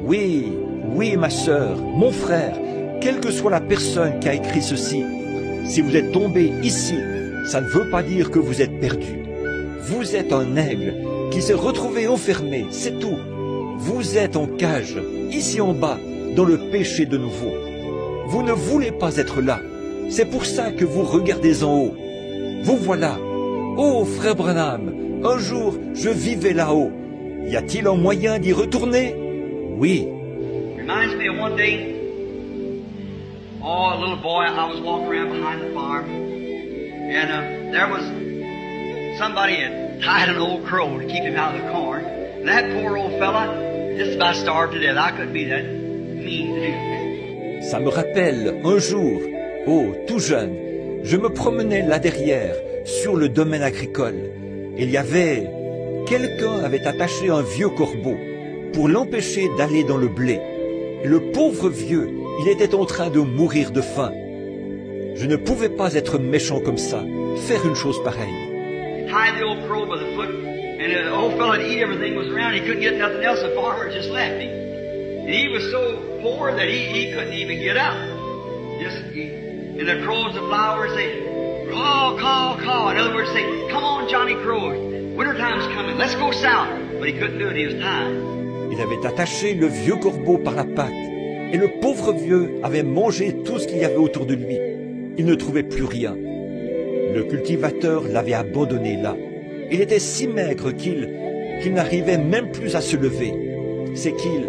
Oui, oui, ma sœur, mon frère, quelle que soit la personne qui a écrit ceci, si vous êtes tombé ici, ça ne veut pas dire que vous êtes perdu. Vous êtes un aigle qui s'est retrouvé enfermé, c'est tout. Vous êtes en cage, ici en bas, dans le péché de nouveau. Vous ne voulez pas être là. C'est pour ça que vous regardez en haut. Vous voilà. Oh, frère Branham, un jour, je vivais là-haut. Y a-t-il un moyen d'y retourner? Oui. Reminds me of one day, a little boy, I was walking around behind the farm, and there was somebody had tied an old crow to keep him out of the corn. And that poor old fella just about starved to death. I couldn't be that mean to him. Ça me rappelle un jour, oh, tout jeune, je me promenais là derrière, sur le domaine agricole. Il y avait... Quelqu'un avait attaché un vieux corbeau pour l'empêcher d'aller dans le blé. Et le pauvre vieux, il était en train de mourir de faim. Je ne pouvais pas être méchant comme ça, faire une chose pareille. Tied the old crow by the foot, and the old fella to eat everything was around. He couldn't get nothing else. The farmer just left him. And he was so poor that he couldn't even get up. And the crows, the flowers, they call, call, call. In other words, say, come on, Johnny Crow. Wintertime's coming. Let's go south. But he couldn't do it. He was tied. Il avait attaché le vieux corbeau par la patte. Et le pauvre vieux avait mangé tout ce qu'il y avait autour de lui. Il ne trouvait plus rien. Le cultivateur l'avait abandonné là. Il était si maigre qu'il n'arrivait même plus à se lever. C'est qu'il...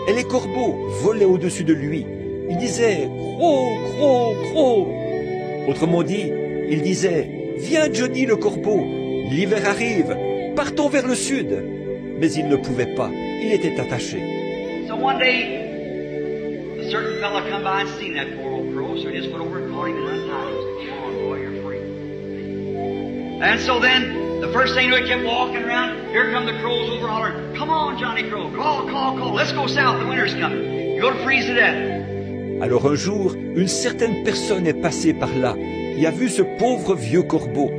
Et les corbeaux volaient au-dessus de lui. Il disait « Croc, croc, croc !» Autrement dit, il disait « Viens Johnny le corbeau, l'hiver arrive, partons vers le sud !» Mais il ne pouvait pas, il était attaché. So one day, a certain fella come by and seen that poor old crow, so he just went over and caught him and untied him. He said, come on, boy, you're free. And so then, the first thing he kept walking around, here come the crows over hollering, come on, Johnny Crow, call, call, call, let's go south, the winter's coming. You're going to freeze to death. Alors un jour, une certaine personne est passée par là. Il a vu ce pauvre vieux corbeau.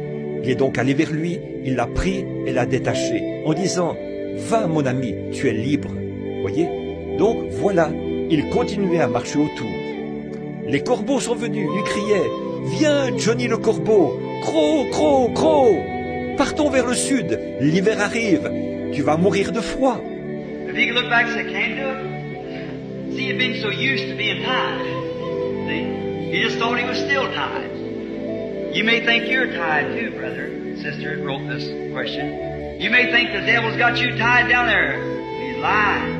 Il est donc allé vers lui, il l'a pris et l'a détaché, en disant « Va mon ami, tu es libre ». Voyez? Donc voilà, il continuait à marcher autour. Les corbeaux sont venus, ils criaient « Viens Johnny le corbeau, croc, croc, croc ! Partons vers le sud, l'hiver arrive, tu vas mourir de froid ». If he could look back and say, can do it? See, he'd been so used to being tied. See? He just thought he was still tied. You may think you're tied too, brother, sister, who wrote this question. You may think the devil's got you tied down there. He's lying.